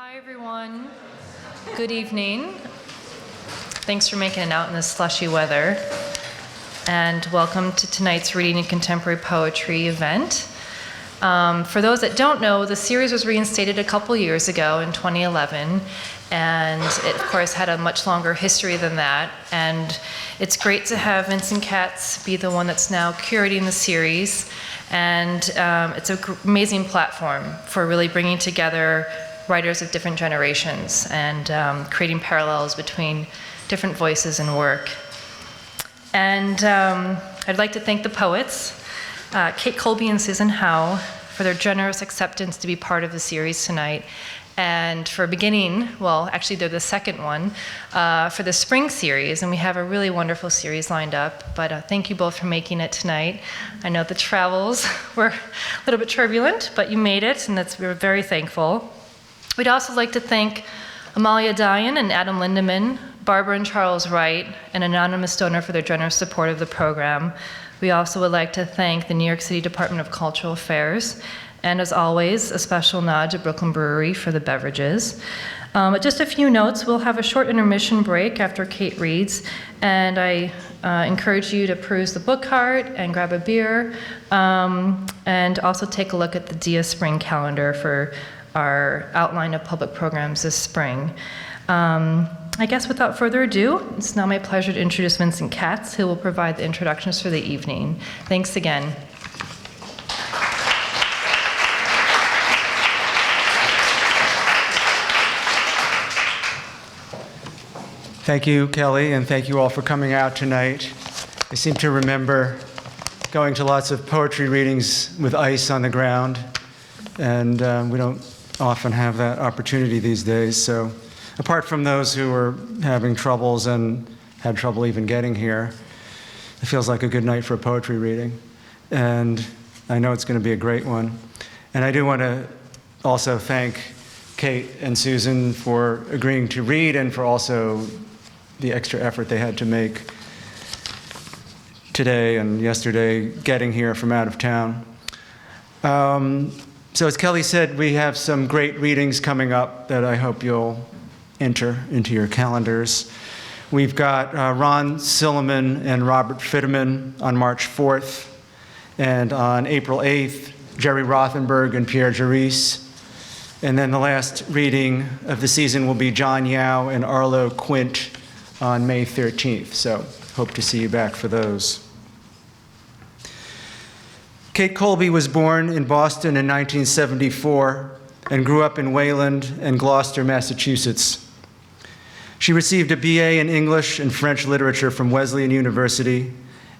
Hi, everyone. Good evening. Thanks for making it out in this slushy weather. And welcome to tonight's Reading and Contemporary Poetry event. For those that don't know, the series was reinstated a couple years ago in 2011, and it, of course, had a much longer history than that. And it's great to have Vincent Katz be the one that's now curating the series. And it's an amazing platform for really bringing together writers of different generations and creating parallels between different voices and work. And I'd like to thank the poets, Kate Colby and Susan Howe, for their generous acceptance to be part of the series tonight, and for beginning, well, actually they're the second one, for the spring series, and we have a really wonderful series lined up, but thank you both for making it tonight. I know the travels were a little bit turbulent, but you made it, and we're very thankful. We'd also like to thank Amalia Dyan and Adam Lindeman, Barbara and Charles Wright, and Anonymous Donor for their generous support of the program. We also would like to thank the New York City Department of Cultural Affairs, and as always, a special nod to Brooklyn Brewery for the beverages. Just a few notes. We'll have a short intermission break after Kate reads, and I encourage you to peruse the book cart and grab a beer, and also take a look at the Dia Spring calendar for our outline of public programs this spring. I guess without further ado, it's now my pleasure to introduce Vincent Katz, who will provide the introductions for the evening. Thanks again. Thank you, Kelly, and thank you all for coming out tonight. I seem to remember going to lots of poetry readings with ice on the ground, and we don't often have that opportunity these days. So apart from those who are having troubles and had trouble even getting here, it feels like a good night for a poetry reading. And I know it's going to be a great one. And I do want to also thank Kate and Susan for agreeing to read and for also the extra effort they had to make today and yesterday getting here from out of town. So as Kelly said, we have some great readings coming up that I hope you'll enter into your calendars. We've got Ron Silliman and Robert Fitterman on March 4th, and on April 8th, Jerry Rothenberg and Pierre Jaris. And then the last reading of the season will be John Yao and Arlo Quint on May 13th, so hope to see you back for those. Kate Colby was born in Boston in 1974 and grew up in Wayland and Gloucester, Massachusetts. She received a BA in English and French literature from Wesleyan University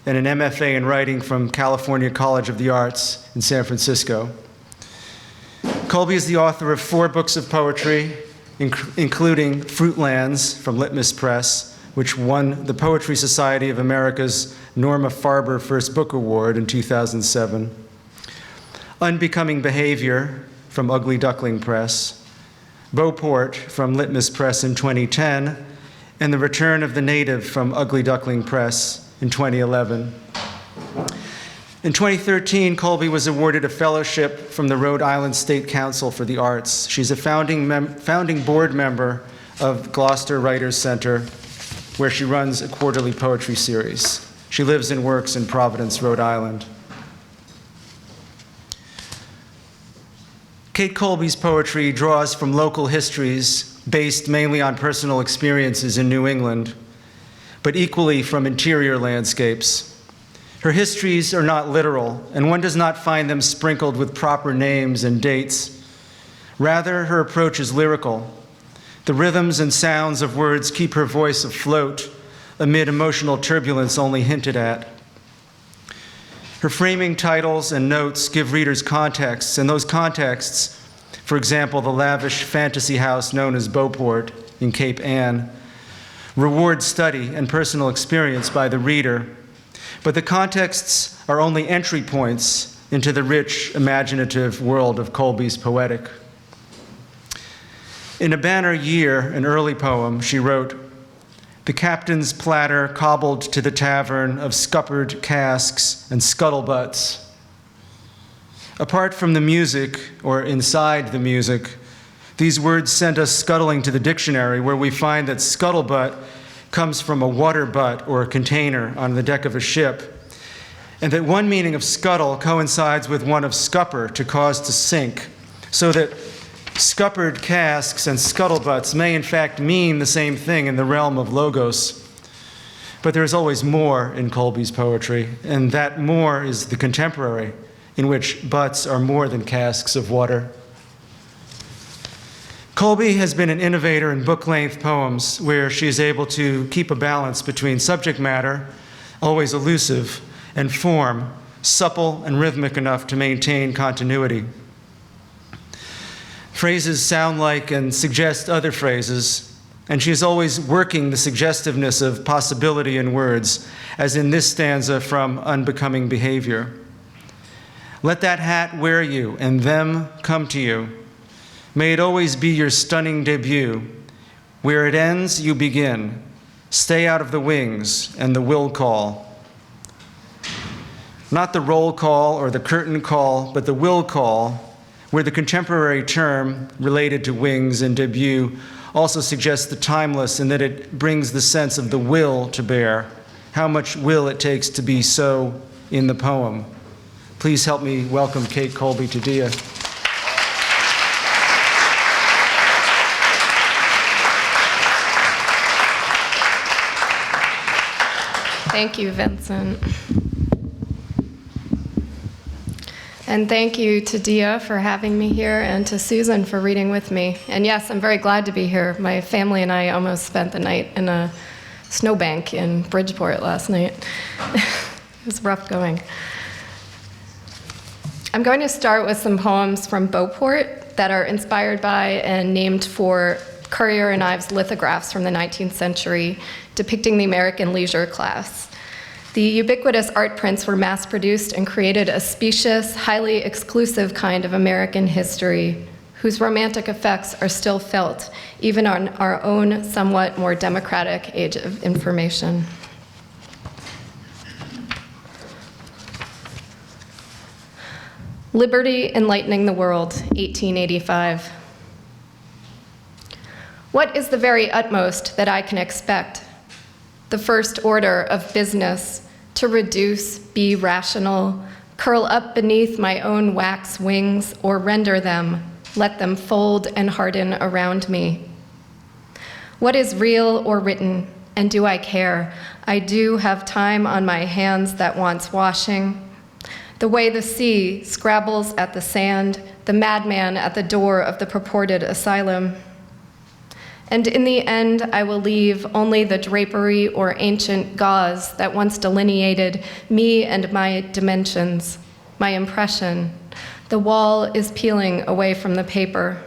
and an MFA in writing from California College of the Arts in San Francisco. Colby is the author of 4 books of poetry, including Fruitlands from Litmus Press, which won the Poetry Society of America's Norma Farber First Book Award in 2007, Unbecoming Behavior from Ugly Duckling Press, Beauport from Litmus Press in 2010, and The Return of the Native from Ugly Duckling Press in 2011. In 2013, Colby was awarded a fellowship from the Rhode Island State Council for the Arts. She's a founding board member of Gloucester Writers Center, where she runs a quarterly poetry series. She lives and works in Providence, Rhode Island. Kate Colby's poetry draws from local histories based mainly on personal experiences in New England, but equally from interior landscapes. Her histories are not literal, and one does not find them sprinkled with proper names and dates. Rather, her approach is lyrical. The rhythms and sounds of words keep her voice afloat amid emotional turbulence only hinted at. Her framing titles and notes give readers contexts, and those contexts, for example, the lavish fantasy house known as Beauport in Cape Ann, reward study and personal experience by the reader, but the contexts are only entry points into the rich, imaginative world of Colby's poetic. In A Banner Year, an early poem, she wrote, "The captain's platter cobbled to the tavern of scuppered casks and scuttlebutts. Apart from the music, or inside the music, These words sent us scuttling to the dictionary, where we find that scuttlebutt comes from a water butt or a container on the deck of a ship, and that one meaning of scuttle coincides with one of scupper, to cause to sink, so that scuppered casks and scuttlebutts may in fact mean the same thing in the realm of logos. But there is always more in Colby's poetry, and that more is the contemporary, in which butts are more than casks of water. Colby has been an innovator in book-length poems where she is able to keep a balance between subject matter, always elusive, and form, supple and rhythmic enough to maintain continuity. Phrases sound like and suggest other phrases, and she is always working the suggestiveness of possibility in words, as in this stanza from Unbecoming Behavior. Let that hat wear you, and them come to you. May it always be your stunning debut. Where it ends, you begin. Stay out of the wings and the will call. Not the roll call or the curtain call, but the will call, where the contemporary term related to wings and debut also suggests the timeless in that it brings the sense of the will to bear, how much will it takes to be so in the poem. Please help me welcome Kate Colby to DIA. Thank you, Vincent. And thank you to Dia for having me here, and to Susan for reading with me. And yes, I'm very glad to be here. My family and I almost spent the night in a snowbank in Bridgeport last night. It was rough going. I'm going to start with some poems from Beauport that are inspired by and named for Currier and Ives lithographs from the 19th century depicting the American leisure class. The ubiquitous art prints were mass-produced and created a specious, highly exclusive kind of American history whose romantic effects are still felt, even on our own somewhat more democratic age of information. Liberty Enlightening the World, 1885. What is the very utmost that I can expect? The first order of business, to reduce, be rational, curl up beneath my own wax wings, or render them, let them fold and harden around me. What is real or written, and do I care? I do have time on my hands that wants washing. The way the sea scrabbles at the sand, the madman at the door of the purported asylum. And in the end, I will leave only the drapery or ancient gauze that once delineated me and my dimensions, my impression. The wall is peeling away from the paper.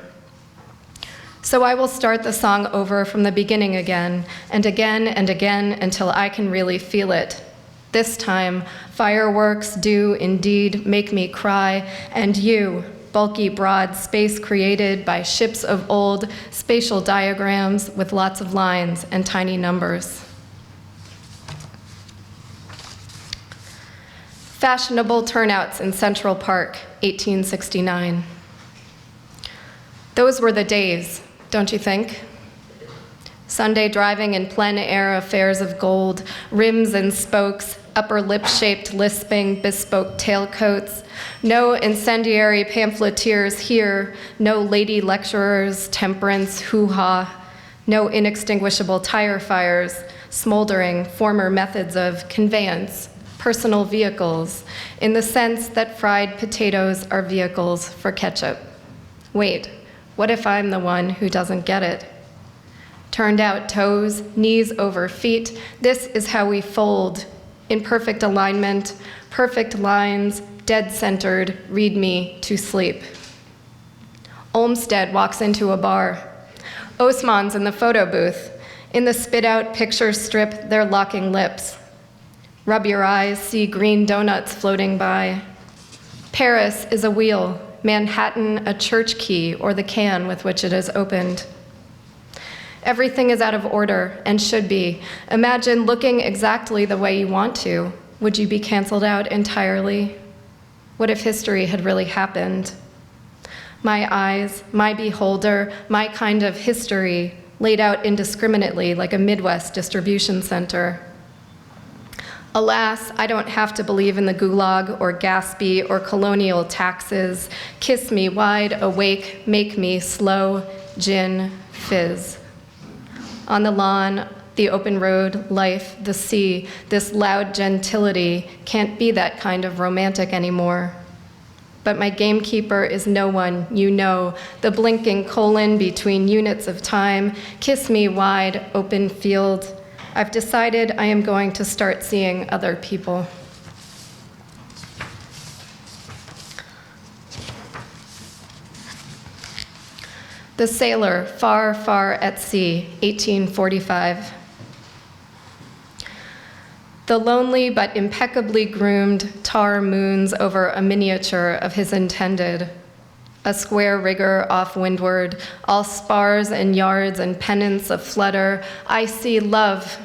So I will start the song over from the beginning again, and again and again until I can really feel it. This time, fireworks do indeed make me cry, and you, bulky, broad space created by ships of old, spatial diagrams with lots of lines and tiny numbers. Fashionable turnouts in Central Park, 1869. Those were the days, don't you think? Sunday driving in plein air affairs of gold, rims and spokes, upper lip-shaped lisping bespoke tailcoats, no incendiary pamphleteers here, no lady lecturers, temperance, hoo-ha, no inextinguishable tire fires, smoldering former methods of conveyance, personal vehicles, in the sense that fried potatoes are vehicles for ketchup. Wait, what if I'm the one who doesn't get it? Turned out toes, knees over feet, this is how we fold. In perfect alignment, perfect lines, dead-centered, read me to sleep. Olmsted walks into a bar. Osman's in the photo booth. In the spit-out picture strip, they're locking lips. Rub your eyes, see green donuts floating by. Paris is a wheel, Manhattan a church key or the can with which it is opened. Everything is out of order and should be. Imagine looking exactly the way you want to. Would you be canceled out entirely? What if history had really happened? My eyes, my beholder, my kind of history, laid out indiscriminately like a Midwest distribution center. Alas, I don't have to believe in the Gulag or Gaspee or colonial taxes. Kiss me wide awake, make me slow, gin, fizz. On the lawn, the open road, life, the sea, this loud gentility can't be that kind of romantic anymore. But my gamekeeper is no one you know, the blinking colon between units of time. Kiss me wide, open field. I've decided I am going to start seeing other people. The Sailor, Far, Far at Sea, 1845. The lonely but impeccably groomed tar moons over a miniature of his intended, a square rigger off windward, all spars and yards and pennants of flutter. I see love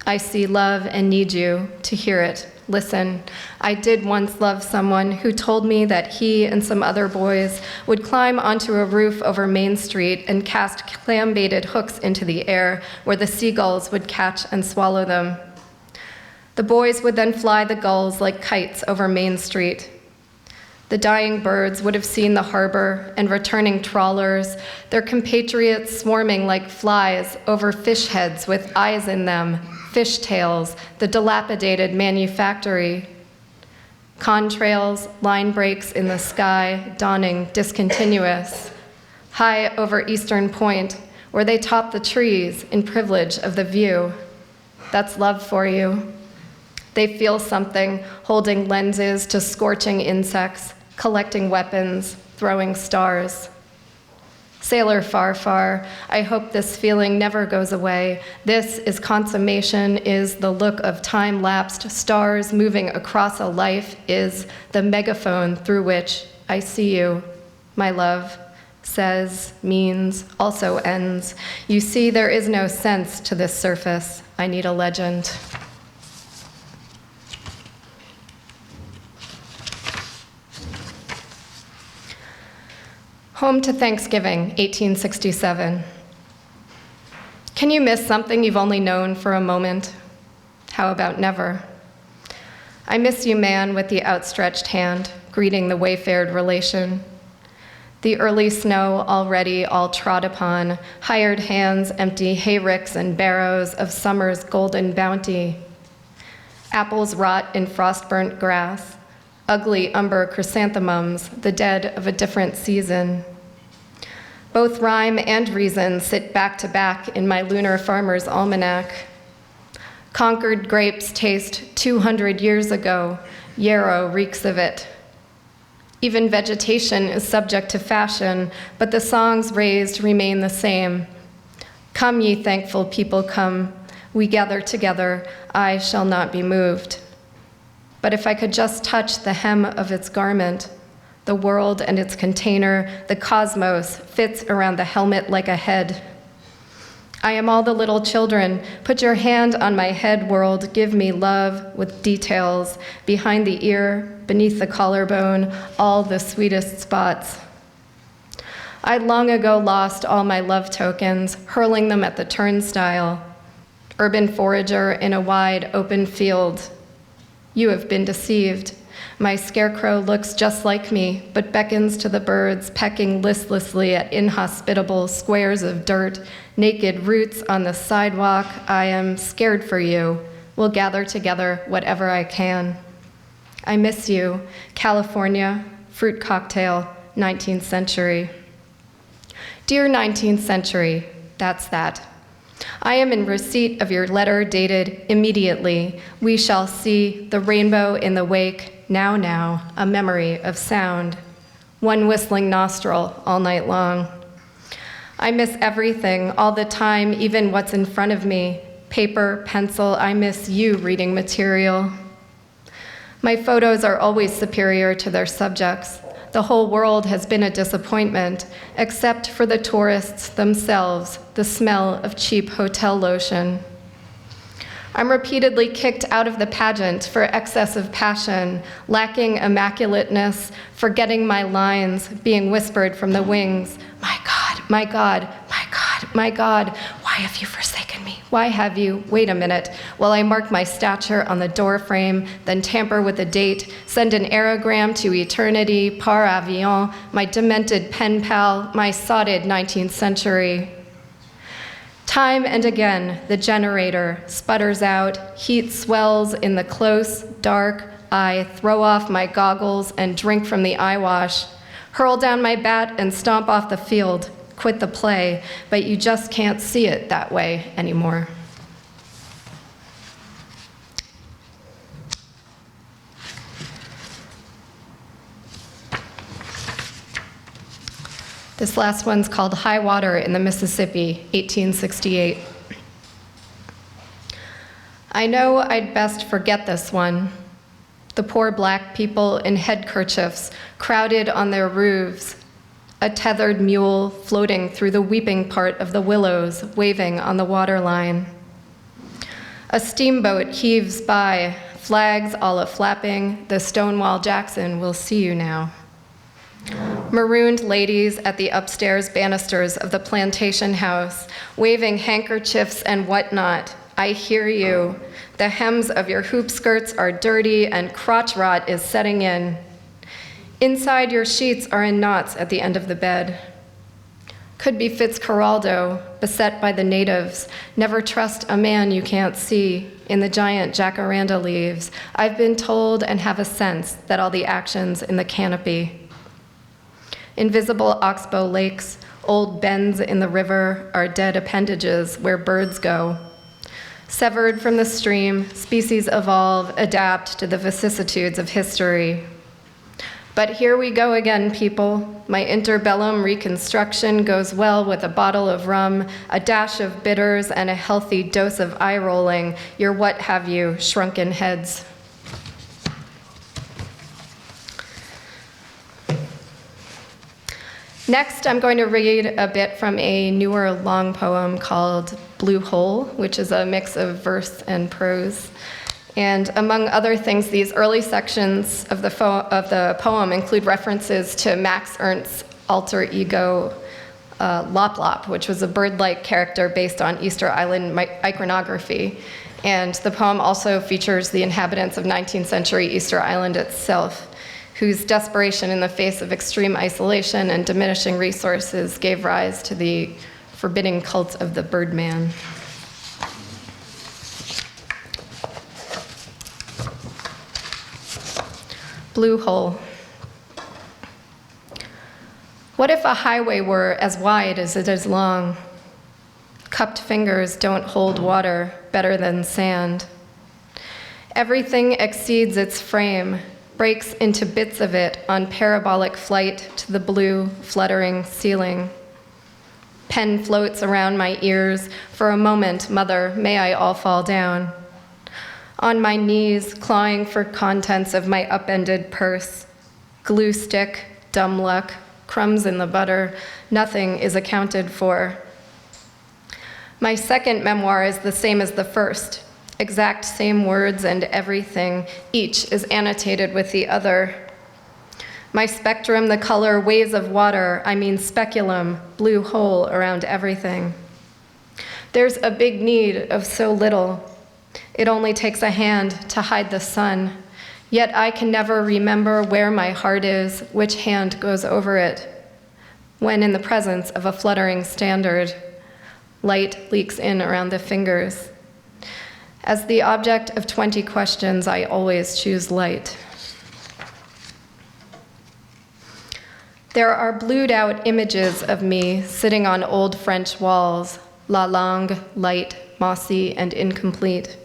and need you to hear it. Listen, I did once love someone who told me that he and some other boys would climb onto a roof over Main Street and cast clam-baited hooks into the air where the seagulls would catch and swallow them. The boys would then fly the gulls like kites over Main Street. The dying birds would have seen the harbor and returning trawlers, their compatriots swarming like flies over fish heads with eyes in them, fish tails, the dilapidated manufactory. Contrails, line breaks in the sky, dawning discontinuous. High over Eastern Point, where they top the trees in privilege of the view. That's love for you. They feel something, holding lenses to scorching insects, collecting weapons, throwing stars. Sailor Far, Far, I hope this feeling never goes away. This is consummation, is the look of time-lapsed stars moving across a life, is the megaphone through which I see you, my love, says, means, also ends. You see, there is no sense to this surface. I need a legend. Home to Thanksgiving, 1867. Can you miss something you've only known for a moment? How about never? I miss you, man, with the outstretched hand, greeting the wayfared relation. The early snow already all trod upon, hired hands empty hayricks and barrows of summer's golden bounty. Apples rot in frost-burnt grass, ugly umber chrysanthemums, the dead of a different season. Both rhyme and reason sit back to back in my lunar farmer's almanac. Concord grapes taste 200 years ago, yarrow reeks of it. Even vegetation is subject to fashion, but the songs raised remain the same. Come, ye thankful people, come. We gather together, I shall not be moved. But if I could just touch the hem of its garment, the world and its container, the cosmos, fits around the helmet like a head. I am all the little children. Put your hand on my head, world. Give me love with details. Behind the ear, beneath the collarbone, all the sweetest spots. I long ago lost all my love tokens, hurling them at the turnstile. Urban forager in a wide open field. You have been deceived. My scarecrow looks just like me, but beckons to the birds, pecking listlessly at inhospitable squares of dirt, naked roots on the sidewalk. I am scared for you. We'll gather together whatever I can. I miss you, California, fruit cocktail, 19th century. Dear 19th century, that's that. I am in receipt of your letter dated immediately. We shall see the rainbow in the wake, now, a memory of sound. One whistling nostril all night long. I miss everything, all the time, even what's in front of me. Paper, pencil, I miss you reading material. My photos are always superior to their subjects. The whole world has been a disappointment, except for the tourists themselves, the smell of cheap hotel lotion. I'm repeatedly kicked out of the pageant for excess of passion, lacking immaculateness, forgetting my lines, being whispered from the wings. My God, my God, my God, my God, why have you forsaken me? Why have you? Wait a minute, while I mark my stature on the doorframe, then tamper with the date, send an aerogram to eternity, par avion, my demented pen pal, my sodded 19th century. Time and again, the generator sputters out, heat swells in the close, dark. I throw off my goggles and drink from the eyewash, hurl down my bat and stomp off the field, quit the play, but you just can't see it that way anymore. This last one's called High Water in the Mississippi, 1868. I know I'd best forget this one. The poor black people in headkerchiefs crowded on their roofs, a tethered mule floating through the weeping part of the willows, waving on the waterline. A steamboat heaves by, flags all a-flapping, the Stonewall Jackson will see you now. Marooned ladies at the upstairs banisters of the plantation house, waving handkerchiefs and whatnot. I hear you. The hems of your hoop skirts are dirty and crotch rot is setting in. Inside your sheets are in knots at the end of the bed. Could be Fitzcarraldo, beset by the natives. Never trust a man you can't see. In the giant jacaranda leaves, I've been told and have a sense that all the actions in the canopy. Invisible oxbow lakes, old bends in the river are dead appendages where birds go. Severed from the stream, species evolve, adapt to the vicissitudes of history. But here we go again, people. My interbellum reconstruction goes well with a bottle of rum, a dash of bitters, and a healthy dose of eye-rolling, your what have you, shrunken heads. Next, I'm going to read a bit from a newer long poem called Blue Hole, which is a mix of verse and prose. And among other things, these early sections of the poem include references to Max Ernst's alter ego, Lop Lop, which was a bird-like character based on Easter Island iconography. And the poem also features the inhabitants of 19th century Easter Island itself, whose desperation in the face of extreme isolation and diminishing resources gave rise to the forbidding cult of the Birdman. Blue Hole. What if a highway were as wide as it is long? Cupped fingers don't hold water better than sand. Everything exceeds its frame, breaks into bits of it on parabolic flight to the blue, fluttering ceiling. Pen floats around my ears. For a moment, mother, may I all fall down. On my knees, clawing for contents of my upended purse. Glue stick, dumb luck, crumbs in the butter, nothing is accounted for. My second memoir is the same as the first. Exact same words and everything, each is annotated with the other. My spectrum, the color waves of water, I mean speculum, blue hole around everything. There's a big need of so little. It only takes a hand to hide the sun, yet I can never remember where my heart is, which hand goes over it. When in the presence of a fluttering standard, light leaks in around the fingers. As the object of 20 questions, I always choose light. There are blued out images of me sitting on old French walls, la langue, light, mossy, and incomplete.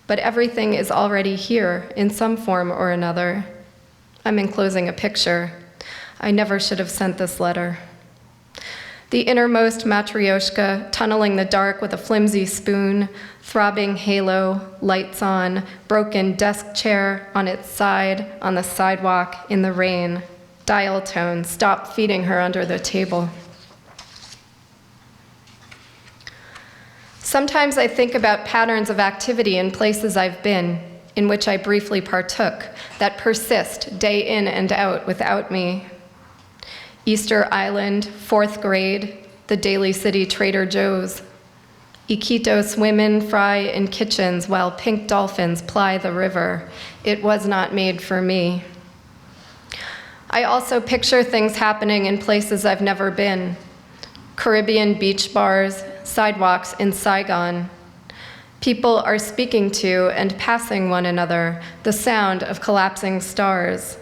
But everything is already here in some form or another. I'm enclosing a picture. I never should have sent this letter. The innermost matryoshka, tunneling the dark with a flimsy spoon, throbbing halo, lights on, broken desk chair on its side, on the sidewalk, in the rain. Dial tone, stop feeding her under the table. Sometimes I think about patterns of activity in places I've been, in which I briefly partook, that persist day in and out without me. Easter Island, 4th grade, the Daly City Trader Joe's. Iquitos women fry in kitchens while pink dolphins ply the river. It was not made for me. I also picture things happening in places I've never been. Caribbean beach bars, sidewalks in Saigon. People are speaking to and passing one another, the sound of collapsing stars.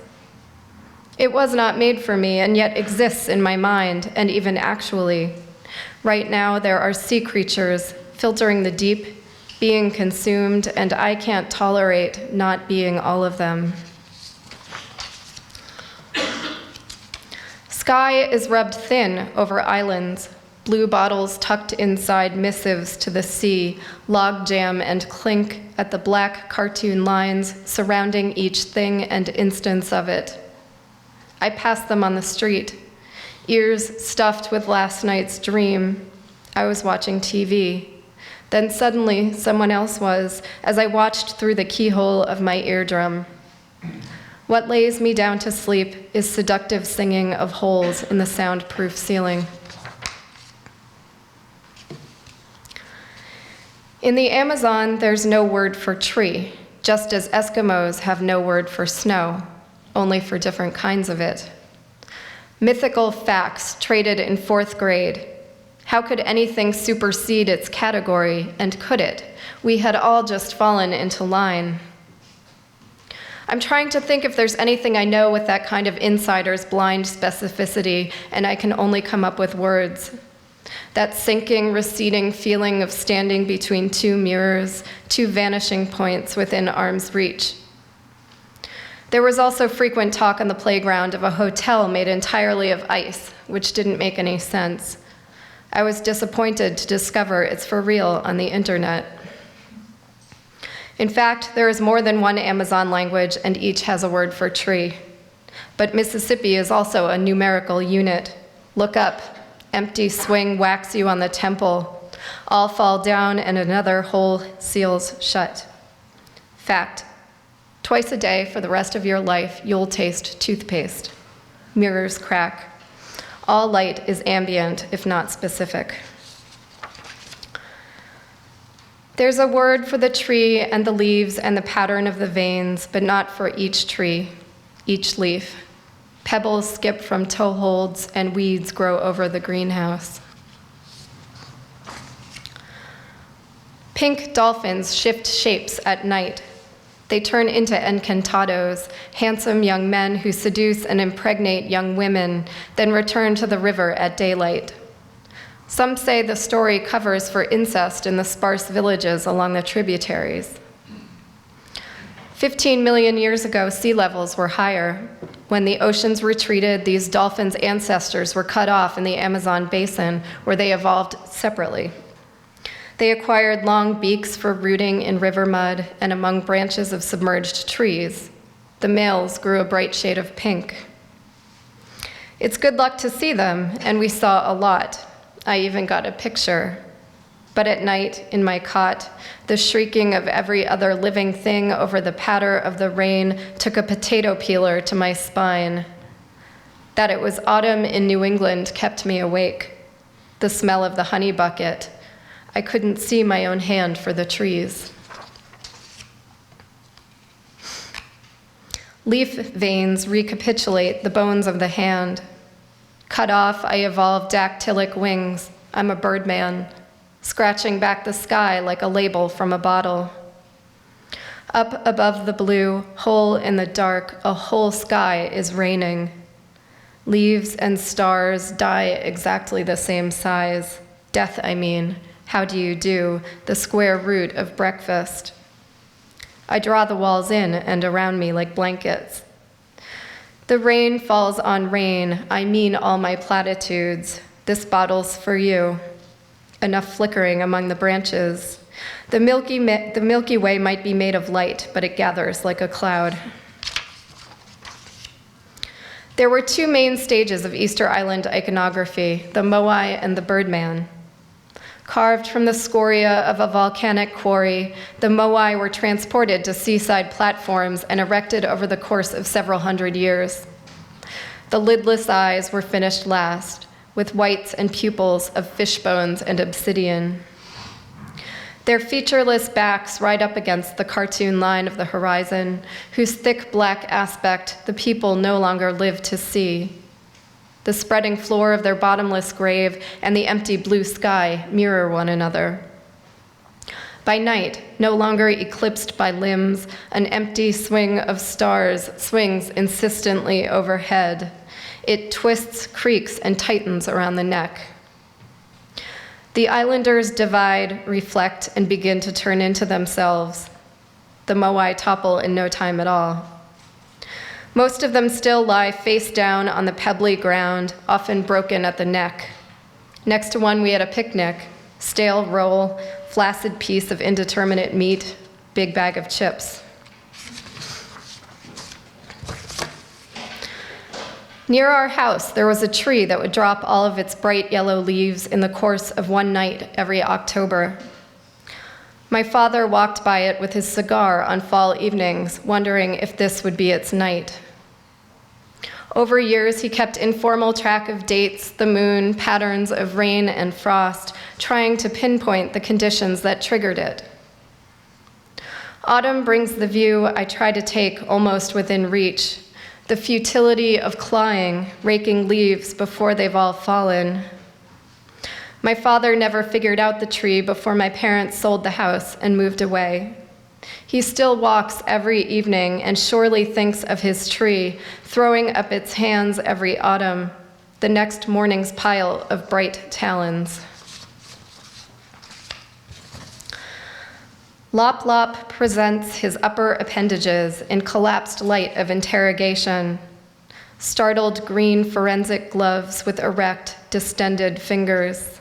It was not made for me and yet exists in my mind and even actually. Right now there are sea creatures filtering the deep, being consumed, and I can't tolerate not being all of them. Sky is rubbed thin over islands, blue bottles tucked inside missives to the sea, logjam and clink at the black cartoon lines surrounding each thing and instance of it. I pass them on the street, ears stuffed with last night's dream. I was watching TV. Then suddenly, someone else was, as I watched through the keyhole of my eardrum. What lays me down to sleep is seductive singing of holes in the soundproof ceiling. In the Amazon, there's no word for tree, just as Eskimos have no word for snow, only for different kinds of it. Mythical facts traded in 4th grade. How could anything supersede its category, and could it? We had all just fallen into line. I'm trying to think if there's anything I know with that kind of insider's blind specificity, and I can only come up with words. That sinking, receding feeling of standing between two mirrors, two vanishing points within arm's reach. There was also frequent talk on the playground of a hotel made entirely of ice, which didn't make any sense. I was disappointed to discover it's for real on the internet. In fact, there is more than one Amazon language, and each has a word for tree. But Mississippi is also a numerical unit. Look up. Empty swing whacks you on the temple. All fall down, and another hole seals shut. Fact. Twice a day for the rest of your life, you'll taste toothpaste. Mirrors crack. All light is ambient, if not specific. There's a word for the tree and the leaves and the pattern of the veins, but not for each tree, each leaf. Pebbles skip from toeholds and weeds grow over the greenhouse. Pink dolphins shift shapes at night. They turn into encantados, handsome young men who seduce and impregnate young women, then return to the river at daylight. Some say the story covers for incest in the sparse villages along the tributaries. 15 million years ago, sea levels were higher. When the oceans retreated, these dolphins' ancestors were cut off in the Amazon basin, where they evolved separately. They acquired long beaks for rooting in river mud and among branches of submerged trees. The males grew a bright shade of pink. It's good luck to see them, and we saw a lot. I even got a picture. But at night, in my cot, the shrieking of every other living thing over the patter of the rain took a potato peeler to my spine. That it was autumn in New England kept me awake. The smell of the honey bucket. I couldn't see my own hand for the trees. Leaf veins recapitulate the bones of the hand. Cut off, I evolved dactylic wings. I'm a birdman, scratching back the sky like a label from a bottle. Up above the blue, hole in the dark, a whole sky is raining. Leaves and stars die exactly the same size. Death, I mean. How do you do? The square root of breakfast. I draw the walls in and around me like blankets. The rain falls on rain. I mean all my platitudes. This bottle's for you. Enough flickering among the branches. The Milky Way might be made of light, but it gathers like a cloud. There were two main stages of Easter Island iconography, the moai and the birdman. Carved from the scoria of a volcanic quarry, the moai were transported to seaside platforms and erected over the course of several hundred years. The lidless eyes were finished last, with whites and pupils of fish bones and obsidian. Their featureless backs right up against the cartoon line of the horizon, whose thick black aspect the people no longer live to see. The spreading floor of their bottomless grave and the empty blue sky mirror one another. By night, no longer eclipsed by limbs, an empty swing of stars swings insistently overhead. It twists, creaks, and tightens around the neck. The islanders divide, reflect, and begin to turn into themselves. The moai topple in no time at all. Most of them still lie face down on the pebbly ground, often broken at the neck. Next to one, we had a picnic, stale roll, flaccid piece of indeterminate meat, big bag of chips. Near our house, there was a tree that would drop all of its bright yellow leaves in the course of one night every October. My father walked by it with his cigar on fall evenings, wondering if this would be its night. Over years, he kept informal track of dates, the moon, patterns of rain and frost, trying to pinpoint the conditions that triggered it. Autumn brings the view I try to take almost within reach, the futility of clawing, raking leaves before they've all fallen. My father never figured out the tree before my parents sold the house and moved away. He still walks every evening and surely thinks of his tree, throwing up its hands every autumn, the next morning's pile of bright talons. Lop Lop presents his upper appendages in collapsed light of interrogation, startled green forensic gloves with erect, distended fingers.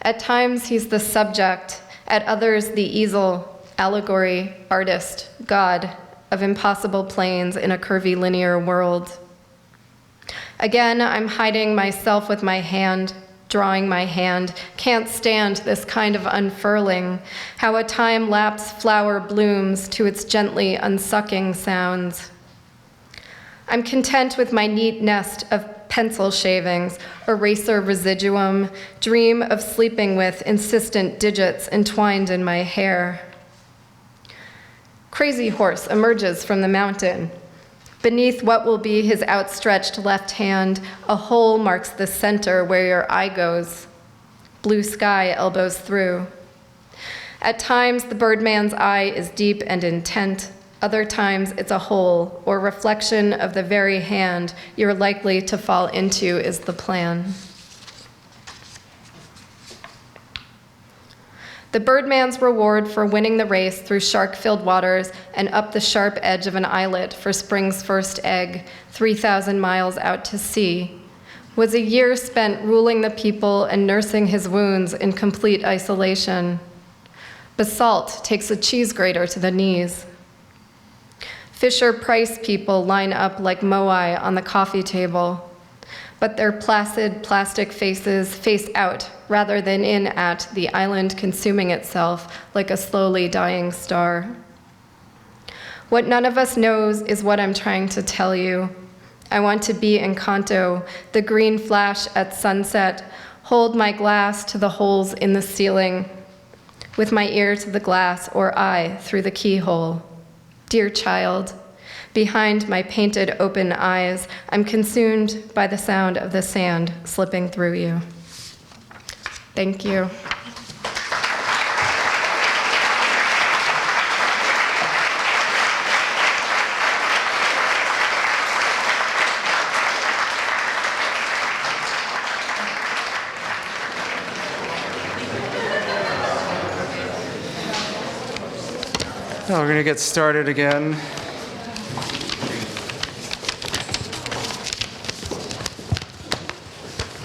At times, he's the subject, at others, the easel, allegory, artist, god of impossible planes in a curvy linear world. Again, I'm hiding myself with my hand, drawing my hand, can't stand this kind of unfurling, how a time-lapse flower blooms to its gently unsucking sounds. I'm content with my neat nest of pencil shavings, eraser residuum, dream of sleeping with insistent digits entwined in my hair. Crazy Horse emerges from the mountain. Beneath what will be his outstretched left hand, a hole marks the center where your eye goes. Blue sky elbows through. At times, the birdman's eye is deep and intent. Other times, it's a hole or reflection of the very hand you're likely to fall into is the plan. The birdman's reward for winning the race through shark-filled waters and up the sharp edge of an islet for spring's first egg, 3,000 miles out to sea, was a year spent ruling the people and nursing his wounds in complete isolation. Basalt takes a cheese grater to the knees. Fisher-Price people line up like moai on the coffee table, but their placid plastic faces face out rather than in at the island consuming itself like a slowly dying star. What none of us knows is what I'm trying to tell you. I want to be Encanto, the green flash at sunset, hold my glass to the holes in the ceiling, with my ear to the glass or eye through the keyhole. Dear child, behind my painted open eyes, I'm consumed by the sound of the sand slipping through you. Thank you. So we're going to get started again.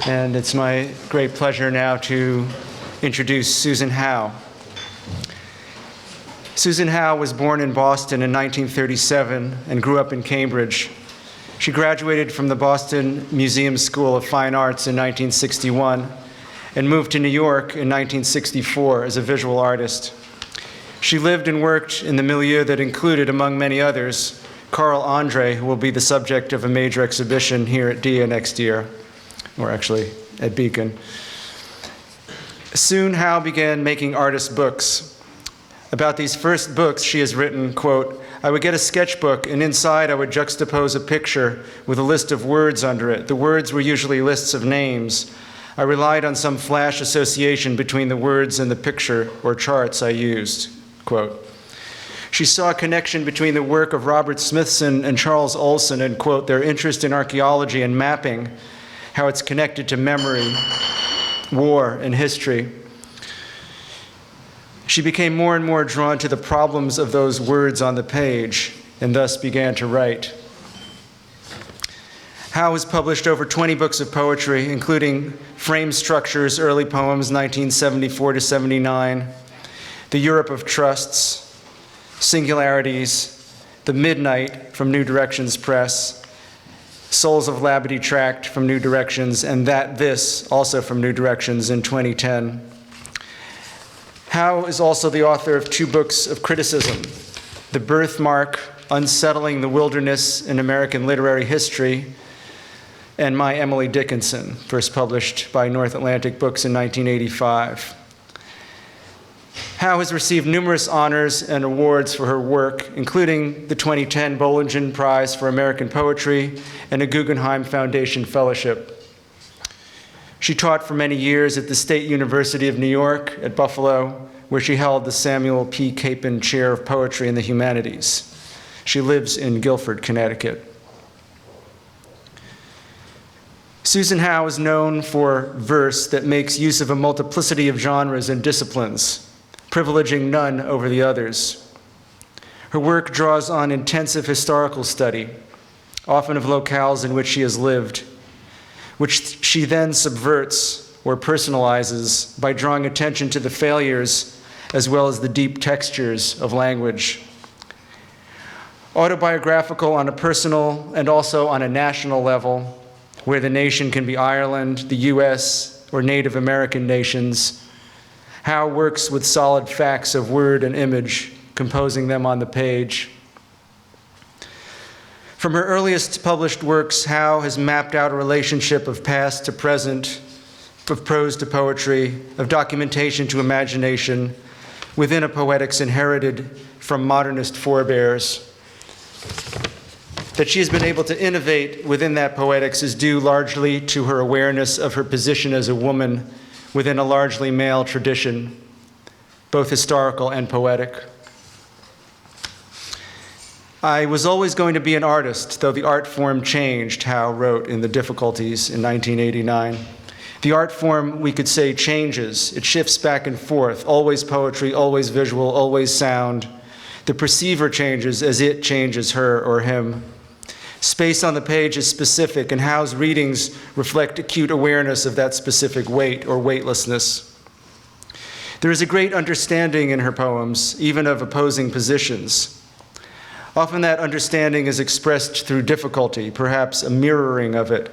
And it's my great pleasure now to introduce Susan Howe. Susan Howe was born in Boston in 1937 and grew up in Cambridge. She graduated from the Boston Museum School of Fine Arts in 1961 and moved to New York in 1964 as a visual artist. She lived and worked in the milieu that included, among many others, Carl Andre, who will be the subject of a major exhibition here at DIA next year, or actually at Beacon. Soon, Howe began making artist books. About these first books, she has written, quote, "I would get a sketchbook, and inside I would juxtapose a picture with a list of words under it. The words were usually lists of names. I relied on some flash association between the words and the picture or charts I used," quote. She saw a connection between the work of Robert Smithson and Charles Olson and, quote, their interest in archaeology and mapping, how it's connected to memory, war, and history. She became more and more drawn to the problems of those words on the page and thus began to write. Howe has published over 20 books of poetry, including Frame Structures, Early Poems, 1974 to 79, The Europe of Trusts, Singularities, The Midnight from New Directions Press, Souls of Labadee Tract from New Directions, and That This, also from New Directions in 2010. Howe is also the author of 2 books of criticism, The Birthmark, Unsettling the Wilderness in American Literary History, and My Emily Dickinson, first published by North Atlantic Books in 1985. Howe has received numerous honors and awards for her work, including the 2010 Bollingen Prize for American Poetry and a Guggenheim Foundation Fellowship. She taught for many years at the State University of New York at Buffalo, where she held the Samuel P. Capon Chair of Poetry in the Humanities. She lives in Guilford, Connecticut. Susan Howe is known for verse that makes use of a multiplicity of genres and disciplines, privileging none over the others. Her work draws on intensive historical study, often of locales in which she has lived, which she then subverts or personalizes by drawing attention to the failures as well as the deep textures of language. Autobiographical on a personal and also on a national level, where the nation can be Ireland, the US, or Native American nations, Howe works with solid facts of word and image, composing them on the page. From her earliest published works, Howe has mapped out a relationship of past to present, of prose to poetry, of documentation to imagination, within a poetics inherited from modernist forebears. That she has been able to innovate within that poetics is due largely to her awareness of her position as a woman within a largely male tradition, both historical and poetic. "I was always going to be an artist, though the art form changed," Howe wrote in The Difficulties in 1989. "The art form, we could say, changes. It shifts back and forth, always poetry, always visual, always sound. The perceiver changes as it changes her or him. Space on the page is specific, and Howe's readings reflect acute awareness of that specific weight or weightlessness. There is a great understanding in her poems, even of opposing positions. Often that understanding is expressed through difficulty, perhaps a mirroring of it.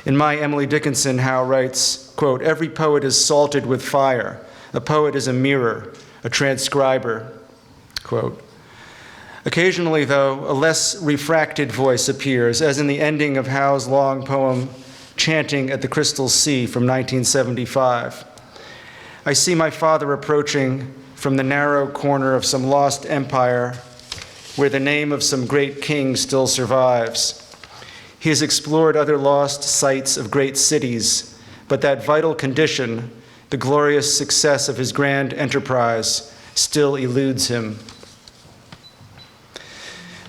In My Emily Dickinson, Howe writes, quote, "Every poet is salted with fire. A poet is a mirror, a transcriber," quote. Occasionally, though, a less refracted voice appears, as in the ending of Howe's long poem, Chanting at the Crystal Sea from 1975. "I see my father approaching from the narrow corner of some lost empire where the name of some great king still survives. He has explored other lost sites of great cities, but that vital condition, the glorious success of his grand enterprise, still eludes him."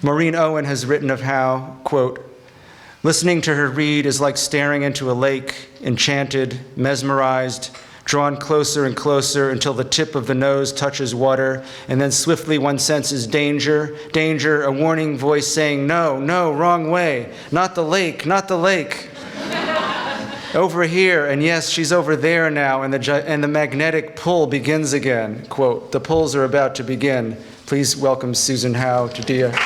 Maureen Owen has written of Howe, quote, "Listening to her read is like staring into a lake, enchanted, mesmerized, drawn closer and closer until the tip of the nose touches water, and then swiftly one senses danger, danger, a warning voice saying, 'No, no, wrong way, not the lake, not the lake.' Over here, and yes, she's over there now, and the magnetic pull begins again." Quote, "The pulls are about to begin." Please welcome Susan Howe to DIA.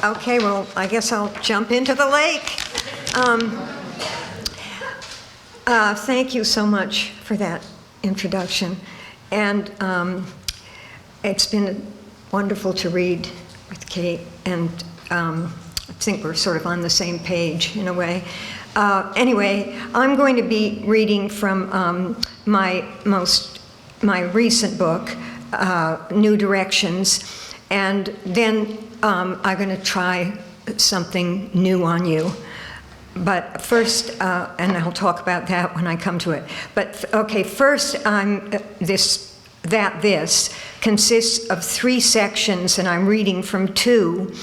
Okay, well, I guess I'll jump into the lake. Thank you so much for that introduction. And it's been wonderful to read with Kate, and I think we're sort of on the same page in a way. Anyway, I'm going to be reading from my recent book, New Directions, and then I'm going to try something new on you. But first, and I'll talk about that when I come to it. But okay, first, this consists of 3 sections, and I'm reading from 2.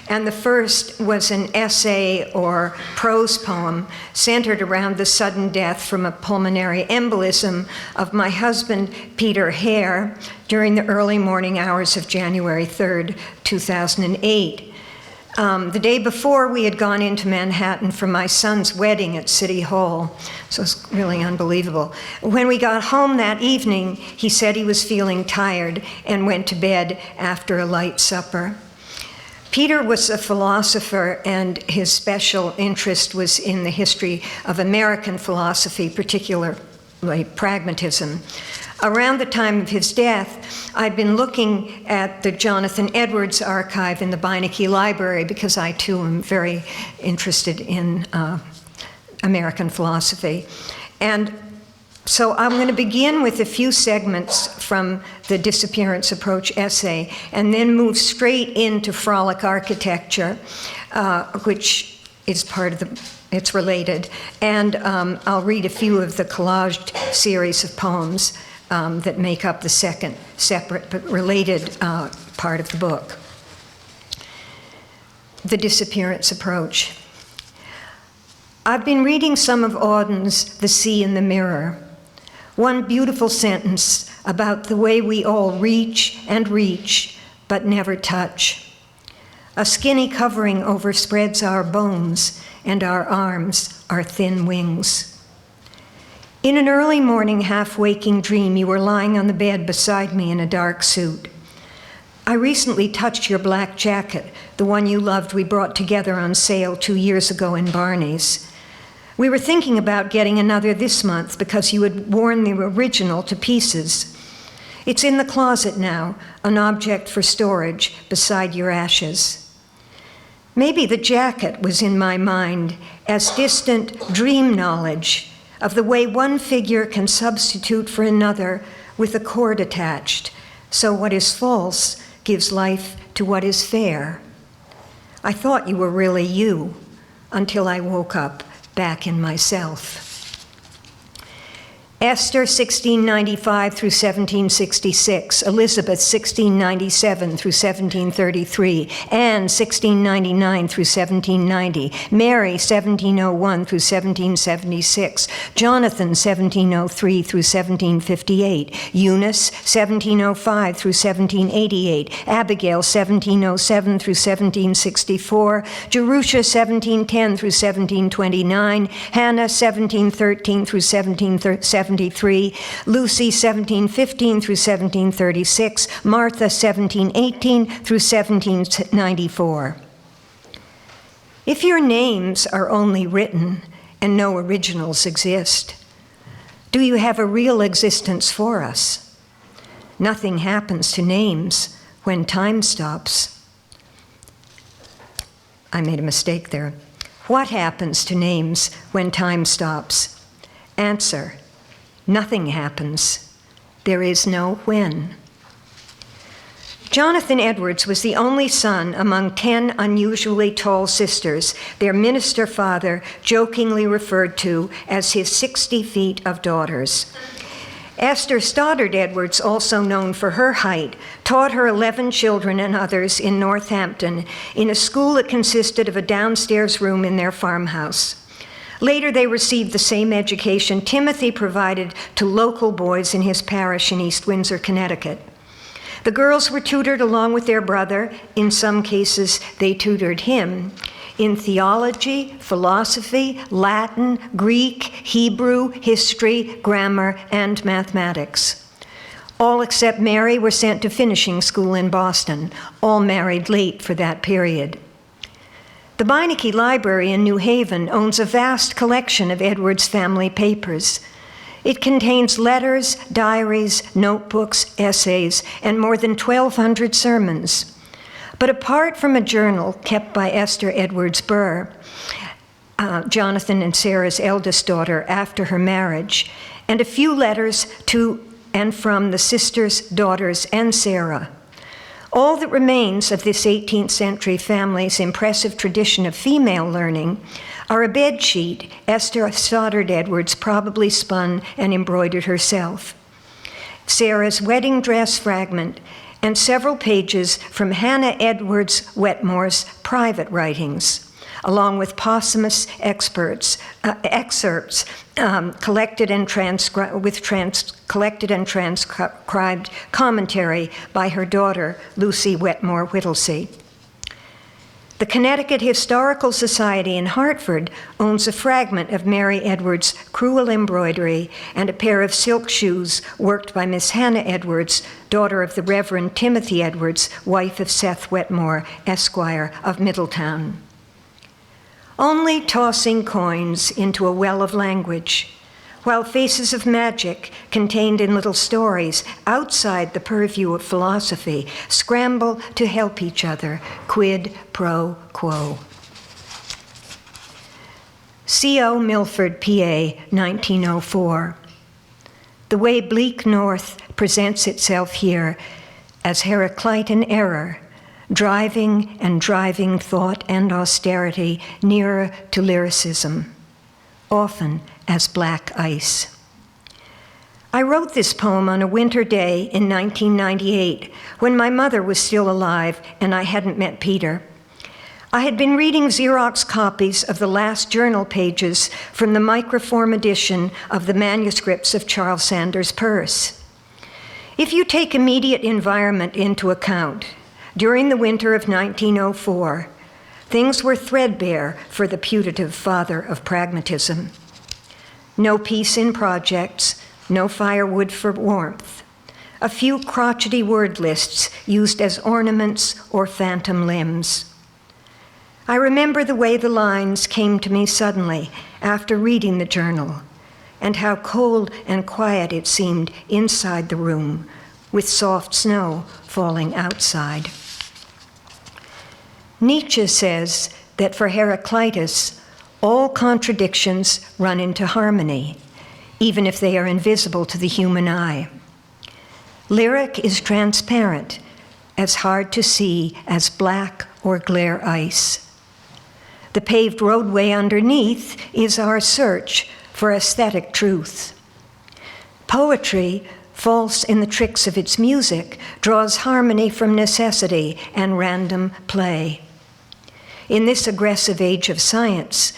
And the first was an essay or prose poem centered around the sudden death from a pulmonary embolism of my husband, Peter Hare, during the early morning hours of January 3rd, 2008. The day before, we had gone into Manhattan for my son's wedding at City Hall, so it's really unbelievable. When we got home that evening, he said he was feeling tired and went to bed after a light supper. Peter was a philosopher, and his special interest was in the history of American philosophy, particularly pragmatism. Around the time of his death, I'd been looking at the Jonathan Edwards archive in the Beinecke Library because I, too, am very interested in American philosophy. And so I'm going to begin with a few segments from the Disappearance Approach essay and then move straight into Frolic Architecture, which is part of it's related. And I'll read a few of the collaged series of poems that make up the second separate but related part of the book. The Disappearance Approach. I've been reading some of Auden's The Sea in the Mirror. One beautiful sentence about the way we all reach and reach, but never touch. A skinny covering overspreads our bones, and our arms are thin wings. In an early morning half-waking dream, you were lying on the bed beside me in a dark suit. I recently touched your black jacket, the one you loved we brought together on sale 2 years ago in Barney's. We were thinking about getting another this month because you had worn the original to pieces. It's in the closet now, an object for storage beside your ashes. Maybe the jacket was in my mind as distant dream knowledge of the way one figure can substitute for another with a cord attached, so what is false gives life to what is fair. I thought you were really you until I woke up back in myself. Esther 1695 through 1766, Elizabeth 1697 through 1733, Anne 1699 through 1790, Mary 1701 through 1776, Jonathan 1703 through 1758, Eunice 1705 through 1788, Abigail 1707 through 1764, Jerusha 1710 through 1729, Hannah 1713 through 1773, Lucy 1715 through 1736, Martha 1718 through 1794. If your names are only written and no originals exist, do you have a real existence for us? Nothing happens to names when time stops. I made a mistake there. What happens to names when time stops? Answer. Nothing happens. There is no when. Jonathan Edwards was the only son among 10 unusually tall sisters, their minister father jokingly referred to as his 60 feet of daughters. Esther Stoddard Edwards, also known for her height, taught her 11 children and others in Northampton in a school that consisted of a downstairs room in their farmhouse. Later, they received the same education Timothy provided to local boys in his parish in East Windsor, Connecticut. The girls were tutored along with their brother. In some cases, they tutored him in theology, philosophy, Latin, Greek, Hebrew, history, grammar, and mathematics. All except Mary were sent to finishing school in Boston, all married late for that period. The Beinecke Library in New Haven owns a vast collection of Edwards family papers. It contains letters, diaries, notebooks, essays, and more than 1,200 sermons. But apart from a journal kept by Esther Edwards Burr, Jonathan and Sarah's eldest daughter after her marriage, and a few letters to and from the sisters, daughters, and Sarah, all that remains of this 18th century family's impressive tradition of female learning are a bed sheet Esther Stoddard Edwards probably spun and embroidered herself, Sarah's wedding dress fragment, and several pages from Hannah Edwards Wetmore's private writings, along with posthumous excerpts collected and transcribed commentary by her daughter, Lucy Wetmore Whittlesey. The Connecticut Historical Society in Hartford owns a fragment of Mary Edwards' crewel embroidery and a pair of silk shoes worked by Miss Hannah Edwards, daughter of the Reverend Timothy Edwards, wife of Seth Wetmore, Esquire of Middletown. Only tossing coins into a well of language, while faces of magic contained in little stories outside the purview of philosophy scramble to help each other, quid pro quo. C.O. Milford, PA, 1904. The way Bleak North presents itself here as Heraclitan error, driving thought and austerity nearer to lyricism, often as black ice. I wrote this poem on a winter day in 1998 when my mother was still alive and I hadn't met Peter. I had been reading Xerox copies of the last journal pages from the microform edition of the manuscripts of Charles Sanders Peirce. If you take immediate environment into account, during the winter of 1904, things were threadbare for the putative father of pragmatism. No peace in projects, no firewood for warmth, a few crotchety word lists used as ornaments or phantom limbs. I remember the way the lines came to me suddenly after reading the journal, and how cold and quiet it seemed inside the room, with soft snow falling outside. Nietzsche says that for Heraclitus, all contradictions run into harmony, even if they are invisible to the human eye. Lyric is transparent, as hard to see as black or glare ice. The paved roadway underneath is our search for aesthetic truth. Poetry, false in the tricks of its music, draws harmony from necessity and random play. In this aggressive age of science,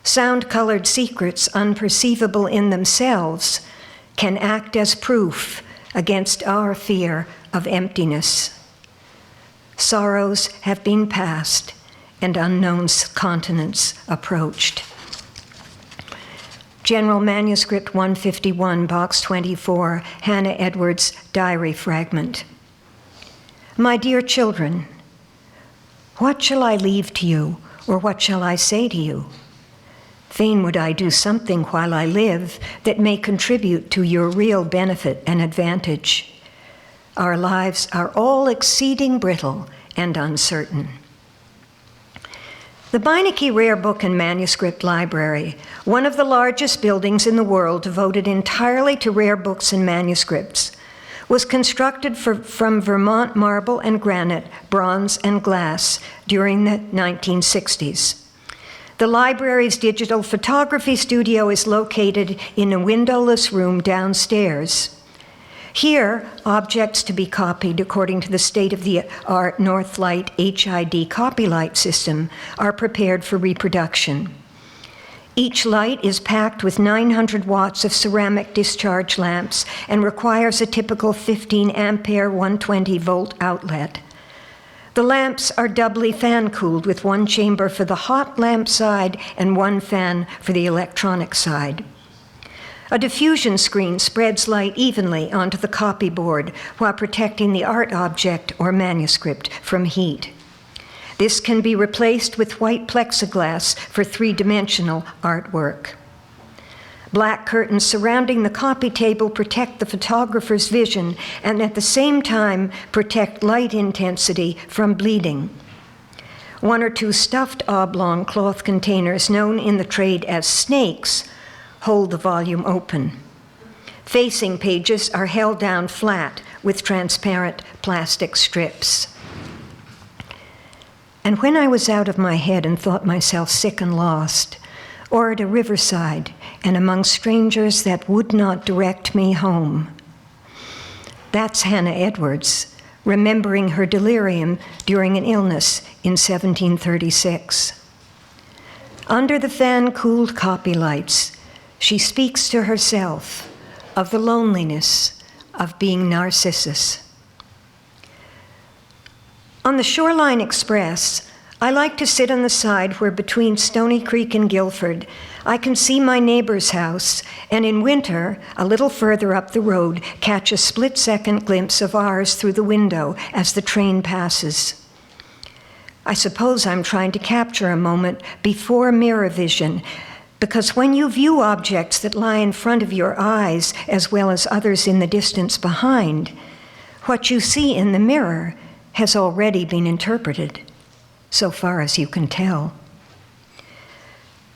sound-colored secrets unperceivable in themselves can act as proof against our fear of emptiness. Sorrows have been passed and unknown continents approached. General Manuscript 151, Box 24, Hannah Edwards' diary fragment. My dear children, what shall I leave to you, or what shall I say to you? Fain would I do something while I live that may contribute to your real benefit and advantage. Our lives are all exceeding brittle and uncertain. The Beinecke Rare Book and Manuscript Library, one of the largest buildings in the world devoted entirely to rare books and manuscripts, was constructed from Vermont marble and granite, bronze and glass during the 1960s. The library's digital photography studio is located in a windowless room downstairs. Here, objects to be copied according to the state-of-the-art Northlight HID copylight system are prepared for reproduction. Each light is packed with 900 watts of ceramic discharge lamps and requires a typical 15 ampere 120 volt outlet. The lamps are doubly fan-cooled with one chamber for the hot lamp side and one fan for the electronic side. A diffusion screen spreads light evenly onto the copyboard while protecting the art object or manuscript from heat. This can be replaced with white plexiglass for three-dimensional artwork. Black curtains surrounding the copy table protect the photographer's vision and at the same time protect light intensity from bleeding. 1 or 2 stuffed oblong cloth containers known in the trade as snakes hold the volume open. Facing pages are held down flat with transparent plastic strips. And when I was out of my head and thought myself sick and lost, or at a riverside and among strangers that would not direct me home. That's Hannah Edwards, remembering her delirium during an illness in 1736. Under the fan-cooled copy lights, she speaks to herself of the loneliness of being Narcissus. On the Shoreline Express, I like to sit on the side where between Stony Creek and Guilford, I can see my neighbor's house, and in winter, a little further up the road, catch a split-second glimpse of ours through the window as the train passes. I suppose I'm trying to capture a moment before mirror vision, because when you view objects that lie in front of your eyes as well as others in the distance behind, what you see in the mirror has already been interpreted, so far as you can tell.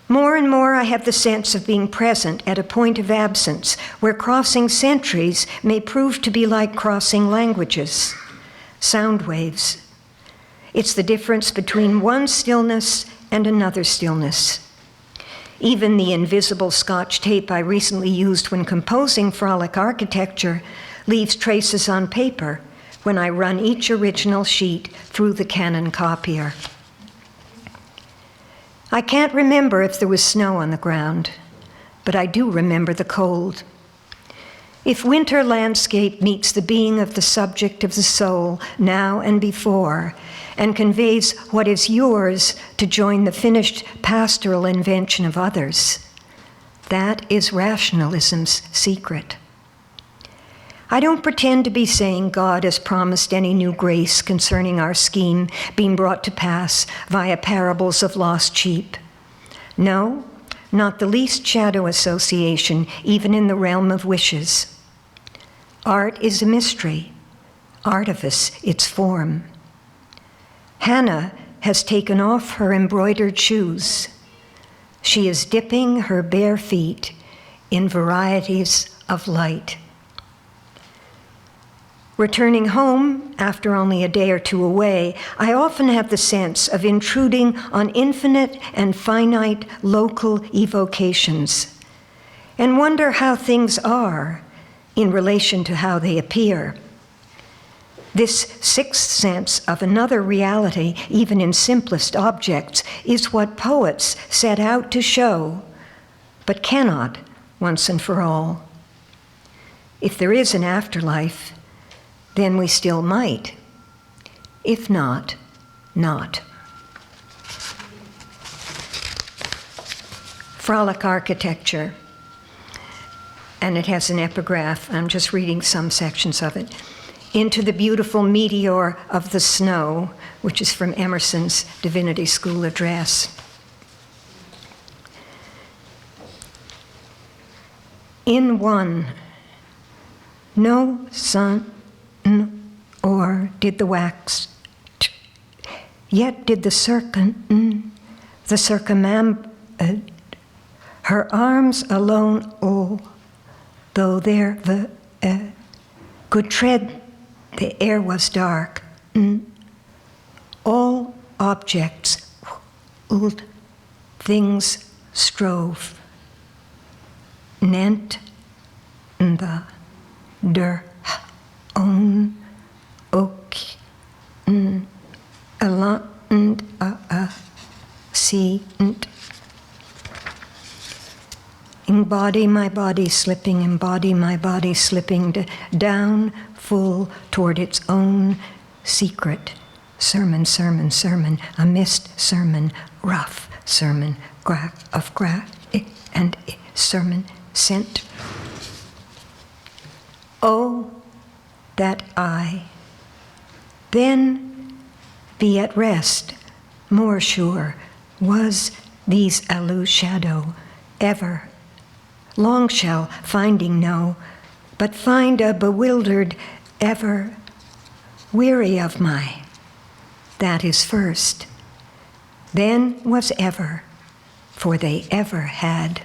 More and more I have the sense of being present at a point of absence where crossing centuries may prove to be like crossing languages, sound waves. It's the difference between one stillness and another stillness. Even the invisible Scotch tape I recently used when composing Frolic Architecture leaves traces on paper when I run each original sheet through the Canon copier. I can't remember if there was snow on the ground, but I do remember the cold. If winter landscape meets the being of the subject of the soul now and before, and conveys what is yours to join the finished pastoral invention of others, that is rationalism's secret. I don't pretend to be saying God has promised any new grace concerning our scheme being brought to pass via parables of lost sheep. No, not the least shadow association, even in the realm of wishes. Art is a mystery, artifice its form. Hannah has taken off her embroidered shoes. She is dipping her bare feet in varieties of light. Returning home, after only a day or two away, I often have the sense of intruding on infinite and finite local evocations, and wonder how things are in relation to how they appear. This sixth sense of another reality, even in simplest objects, is what poets set out to show, but cannot once and for all. If there is an afterlife, then we still might. If not, not. Frolic Architecture, and it has an epigraph. I'm just reading some sections of it. Into the beautiful meteor of the snow, which is from Emerson's Divinity School address. In one, no sun, or did the wax, yet did the her arms alone, oh, though there the could tread, the air was dark. All objects, old things strove, nent the der own ok and see embody my body slipping down full toward its own secret sermon, a mist sermon, rough sermon, and sermon sent. Oh, that I then be at rest more sure, was these aloo shadow ever. Long shall finding know, but find a bewildered ever, weary of my, that is first. Then was ever, for they ever had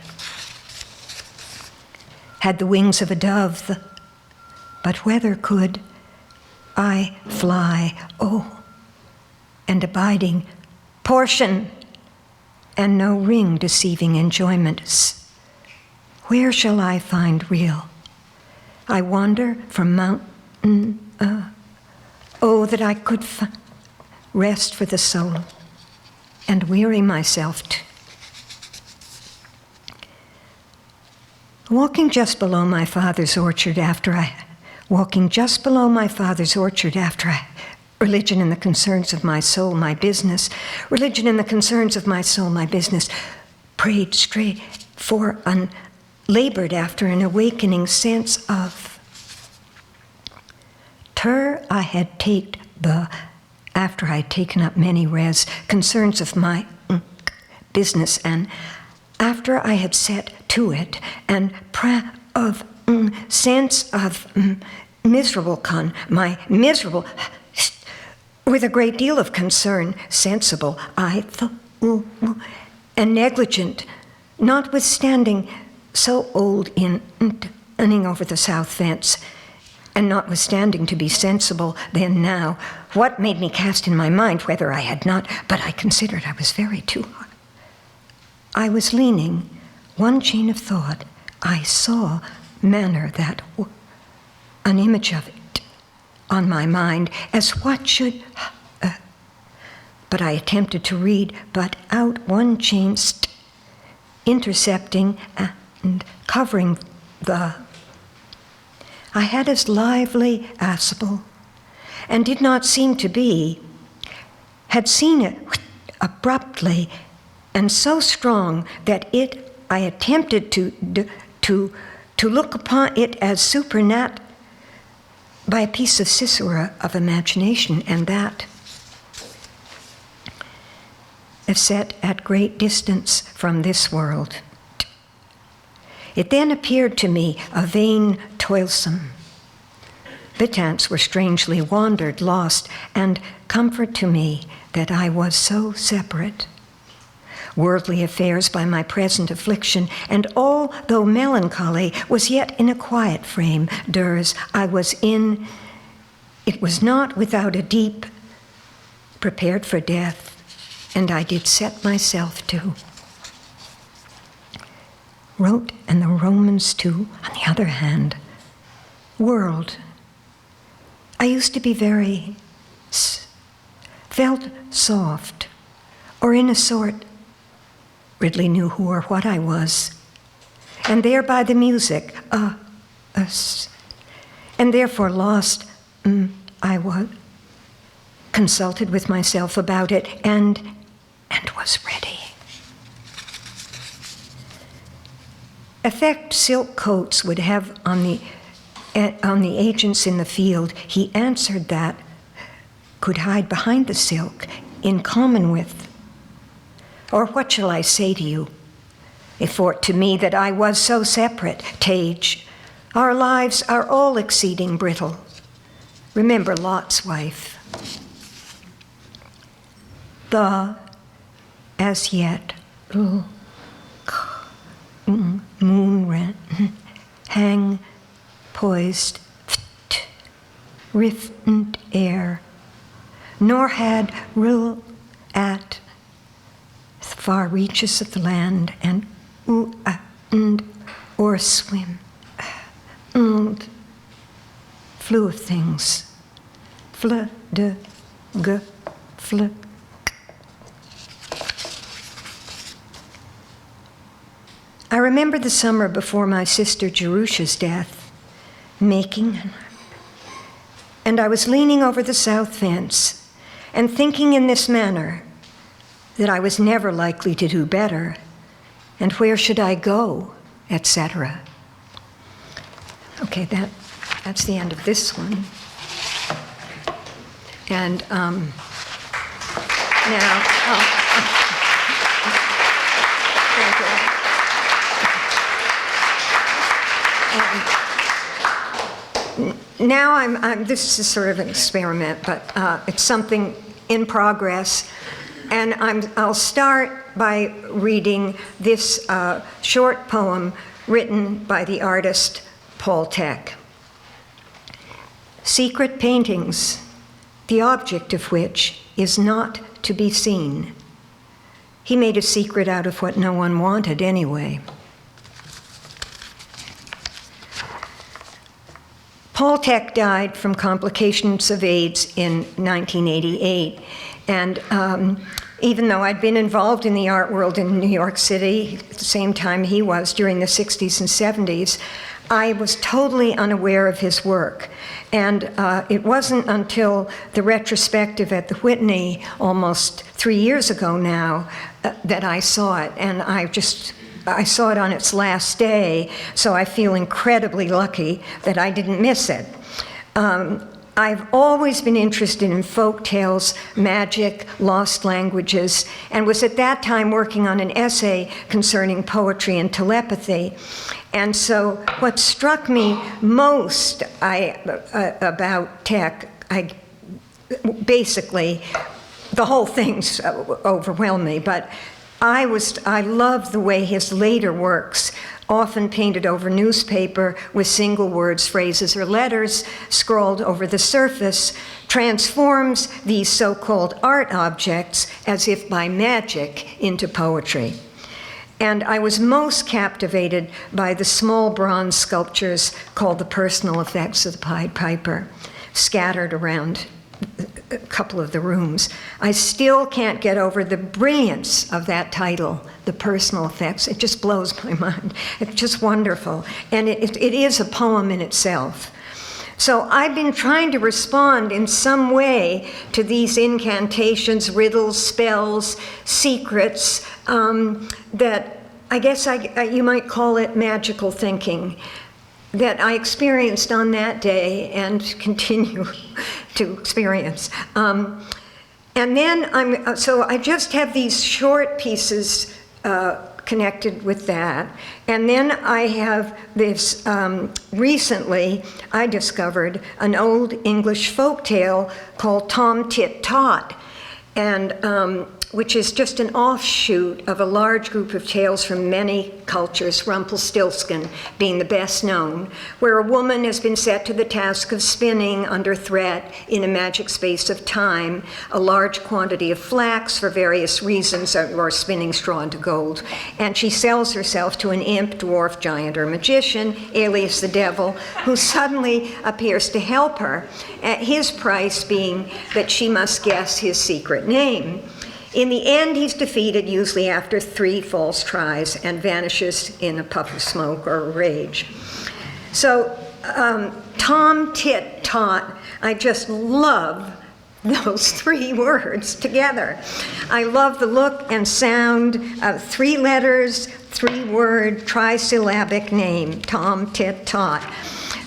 the wings of a dove, but whether could I fly, oh, and abiding portion, and no ring deceiving enjoyments. Where shall I find real? I wander from mountain, oh, that I could rest for the soul, and weary myself walking just below my father's orchard after religion and the concerns of my soul, my business, religion and the concerns of my soul, my business, prayed straight for labored after an awakening sense of I had after I had taken up many concerns of my business, and after I had set to it, and of sense of my miserable, with a great deal of concern, sensible, and negligent, notwithstanding so old in running over the south fence, and notwithstanding to be sensible then now, what made me cast in my mind whether I had not, but I considered I was very too hard. I was leaning, one chain of thought, I saw manner that, an image of it on my mind, as what should, but I attempted to read, but out one chain intercepting and covering I had as lively affable, and did not seem to be, had seen it abruptly, and so strong that I attempted to look upon it as supernat by a piece of Cicero of imagination, and that set at great distance from this world. It then appeared to me a vain, toilsome. Betance were strangely wandered, lost, and comfort to me that I was so separate. Worldly affairs by my present affliction, and all, though melancholy, was yet in a quiet frame, I was in, it was not without a deep, prepared for death, and I did set myself to. Wrote, and the Romans too, on the other hand, world. I used to be very, felt soft, or in a sort, Ridley knew who or what I was, and thereby the music, us, and therefore lost, I was, consulted with myself about it, and was ready. Effect silk coats would have on the agents in the field, he answered that could hide behind the silk in common with, or what shall I say to you, if for to me that I was so separate, Tage, our lives are all exceeding brittle. Remember Lot's wife. As yet, moon rent, hang poised, rift air, nor had rule at far reaches of the land, and or swim, flew of things, fl. I remember the summer before my sister Jerusha's death, and I was leaning over the south fence and thinking in this manner that I was never likely to do better, and where should I go, etc. Okay, that's the end of this one. And now. Thank you. Now this is sort of an experiment, but it's something in progress. And I'll start by reading this short poem written by the artist Paul Teck. Secret paintings, the object of which is not to be seen. He made a secret out of what no one wanted anyway. Paul Teck died from complications of AIDS in 1988, and even though I'd been involved in the art world in New York City at the same time he was during the 60s and 70s, I was totally unaware of his work. And it wasn't until the retrospective at the Whitney almost 3 years ago now that I saw it. And I saw it on its last day, so I feel incredibly lucky that I didn't miss it. I've always been interested in folk tales, magic, lost languages, and was at that time working on an essay concerning poetry and telepathy. And so what struck me most about Teck, basically, the whole thing's overwhelmed me, but I love the way his later works, often painted over newspaper with single words, phrases, or letters scrawled over the surface, transforms these so-called art objects as if by magic into poetry. And I was most captivated by the small bronze sculptures called the personal effects of the Pied Piper, scattered around a couple of the rooms. I still can't get over the brilliance of that title, The Personal Effects. It just blows my mind. It's just wonderful. And it is a poem in itself. So I've been trying to respond in some way to these incantations, riddles, spells, secrets, that I guess you might call it magical thinking, that I experienced on that day and continue to experience. And then so I just have these short pieces connected with that. And then I have this, recently I discovered an old English folk tale called Tom Tit Tot, and which is just an offshoot of a large group of tales from many cultures, Rumpelstiltskin being the best known, where a woman has been set to the task of spinning under threat in a magic space of time a large quantity of flax for various reasons, or spinning straw into gold. And she sells herself to an imp, dwarf, giant, or magician, alias the devil, who suddenly appears to help her, at his price being that she must guess his secret name. In the end, he's defeated, usually after 3 false tries, and vanishes in a puff of smoke or a rage. So, Tom Tit Tot, I just love those 3 words together. I love the look and sound of 3 letters, 3-word, trisyllabic name, Tom Tit Tot.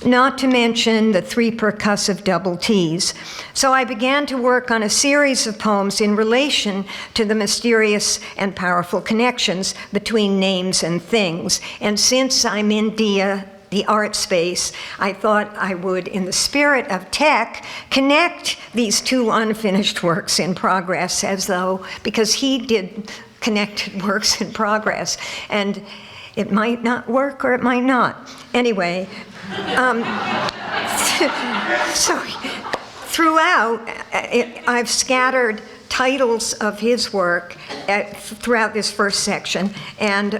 Not to mention the 3 percussive double T's. So I began to work on a series of poems in relation to the mysterious and powerful connections between names and things. And since I'm in the art space, I thought I would, in the spirit of Teck, connect these 2 unfinished works in progress, as though, because he did connected works in progress. And it might not work or it might not. Anyway, so throughout, I've scattered titles of his work throughout this first section, and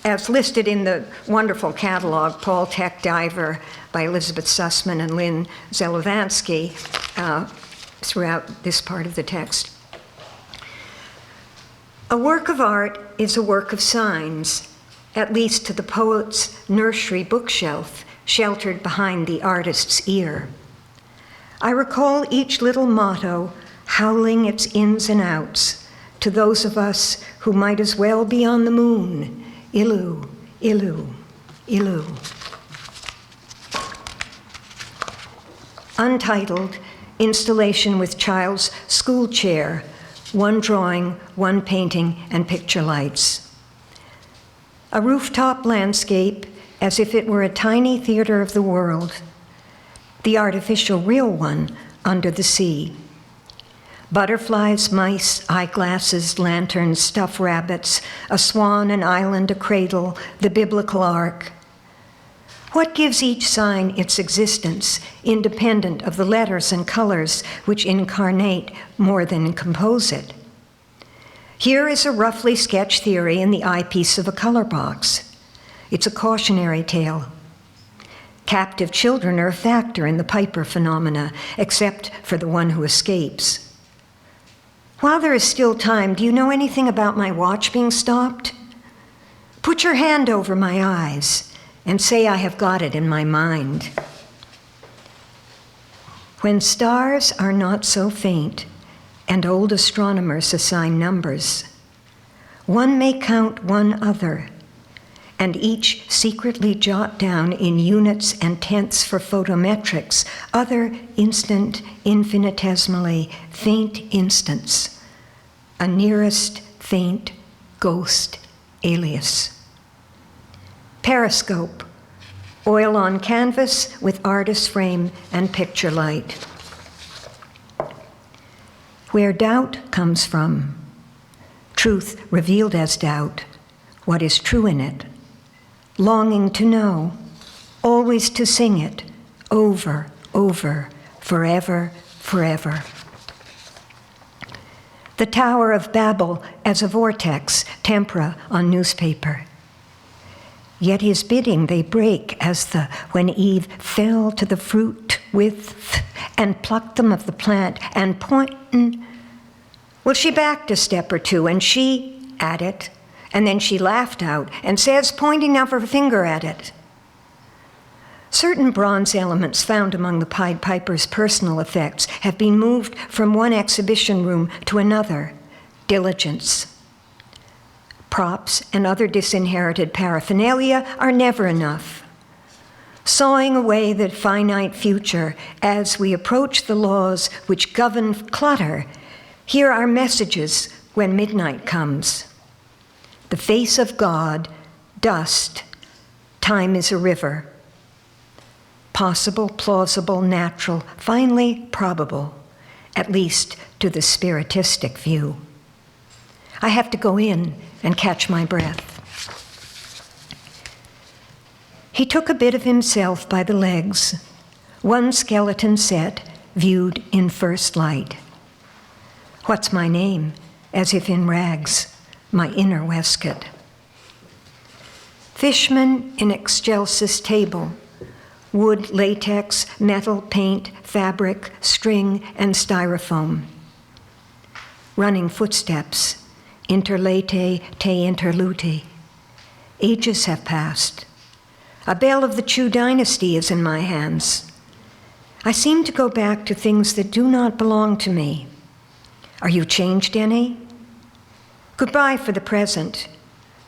as listed in the wonderful catalog, Paul Teck Diver by Elizabeth Sussman and Lynn Zelovansky, throughout this part of the text. A work of art is a work of signs, at least to the poet's nursery bookshelf, sheltered behind the artist's ear. I recall each little motto howling its ins and outs to those of us who might as well be on the moon. Ilu, Ilu, Ilu. Untitled, installation with child's school chair, one drawing, one painting, and picture lights. A rooftop landscape as if it were a tiny theater of the world, the artificial real one under the sea. Butterflies, mice, eyeglasses, lanterns, stuffed rabbits, a swan, an island, a cradle, the biblical ark. What gives each sign its existence, independent of the letters and colors which incarnate more than compose it? Here is a roughly sketched theory in the eyepiece of a color box. It's a cautionary tale. Captive children are a factor in the Piper phenomena, except for the one who escapes. While there is still time, do you know anything about my watch being stopped? Put your hand over my eyes and say I have got it in my mind. When stars are not so faint, and old astronomers assign numbers, one may count one other, and each secretly jot down in units and tenths for photometrics other instant, infinitesimally faint instants, a nearest faint ghost alias. Periscope, oil on canvas with artist frame and picture light. Where doubt comes from, truth revealed as doubt, what is true in it, longing to know, always to sing it, over, over, forever, forever. The Tower of Babel as a vortex, tempera on newspaper. Yet his bidding they break as when Eve fell to the fruit with and plucked them of the plant and pointing. Well, she backed a step or two and she at it, and then she laughed out and says, pointing of her finger at it. Certain bronze elements found among the Pied Piper's personal effects have been moved from one exhibition room to another. Diligence. Props and other disinherited paraphernalia are never enough. Sawing away the finite future as we approach the laws which govern clutter, here are messages when midnight comes. The face of God, dust, time is a river. Possible, plausible, natural, finally probable, at least to the spiritistic view. I have to go in and catch my breath. He took a bit of himself by the legs, one skeleton set, viewed in first light. What's my name? As if in rags, my inner waistcoat. Fishman in excelsis table, wood, latex, metal, paint, fabric, string, and styrofoam. Running footsteps, interlate, te interlute. Ages have passed. A bell of the Chu dynasty is in my hands. I seem to go back to things that do not belong to me. Are you changed any? Goodbye for the present.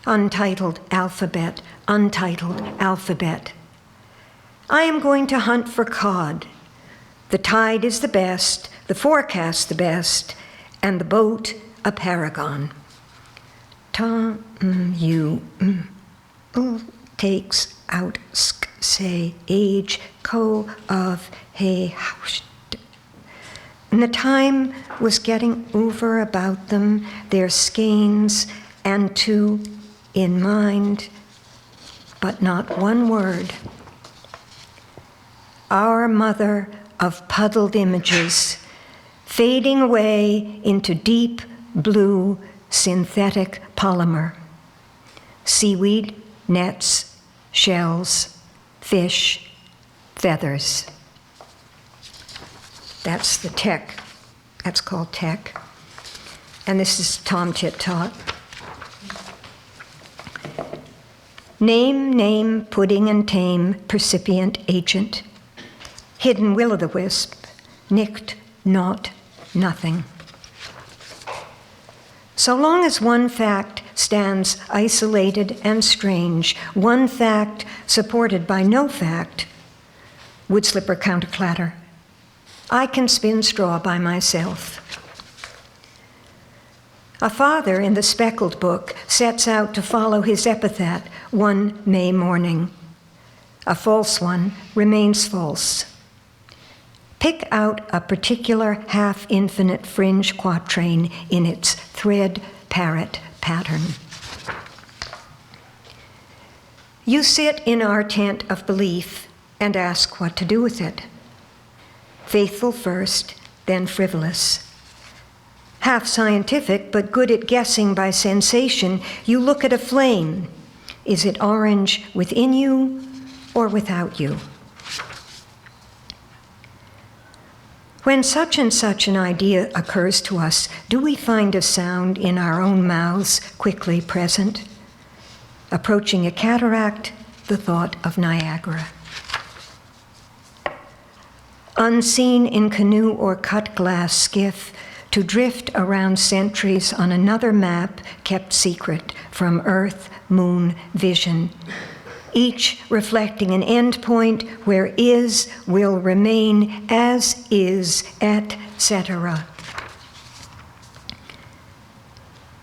Untitled alphabet, untitled alphabet. I am going to hunt for cod. The tide is the best, the forecast the best, and the boat a paragon. Takes out say age co of hey house. And the time was getting over about them, their skeins, and two in mind, but not one word. Our mother of puddled images, fading away into deep blue synthetic polymer. Seaweed, nets, shells, fish, feathers. That's the tech. That's called tech. And this is Tom Tip Tot. Name, pudding and tame, percipient agent. Hidden will-o'-the-wisp, nicked, naught, nothing. So long as one fact stands isolated and strange, one fact supported by no fact, wood slipper counterclatter, I can spin straw by myself. A father in the speckled book sets out to follow his epithet one May morning. A false one remains false. Pick out a particular half-infinite fringe quatrain in its thread-parrot pattern. You sit in our tent of belief and ask what to do with it. Faithful first, then frivolous. Half scientific, but good at guessing by sensation, you look at a flame. Is it orange within you or without you? When such and such an idea occurs to us, do we find a sound in our own mouths quickly present? Approaching a cataract, the thought of Niagara. Unseen in canoe or cut glass skiff, to drift around centuries on another map kept secret from Earth, Moon, vision, each reflecting an endpoint where is will remain as is, etc.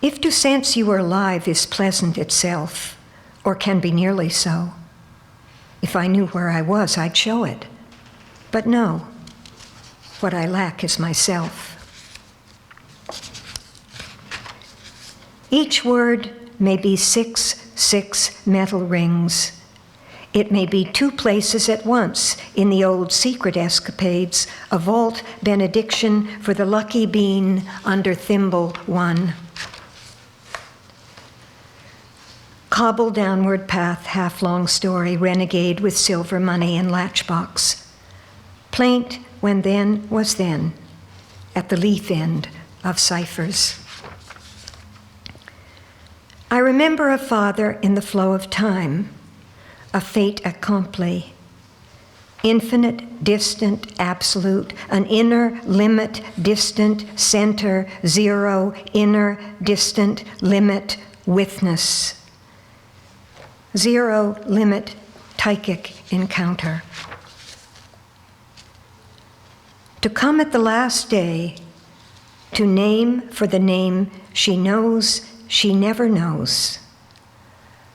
If to sense you are alive is pleasant itself, or can be nearly so, if I knew where I was, I'd show it. But no, what I lack is myself. Each word may be 6 metal rings. It may be 2 places at once in the old secret escapades, a vault benediction for the lucky bean under thimble 1. Cobble downward path, half-long story, renegade with silver money and latchbox. Plaint when then was then, at the leaf end of ciphers. I remember a father in the flow of time, a fait accompli, infinite, distant, absolute, an inner, limit, distant, center, zero, inner, distant, limit, witness. Zero, limit, psychic encounter. To come at the last day, to name for the name she knows she never knows.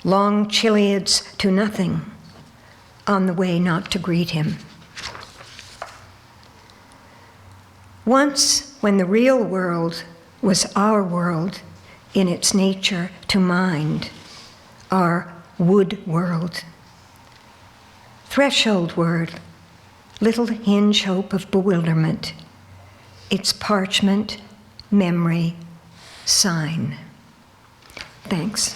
Long chiliads to nothing, on the way not to greet him. Once, when the real world was our world in its nature to mind, our wood world. Threshold word, little hinge hope of bewilderment, its parchment, memory, sign. Thanks.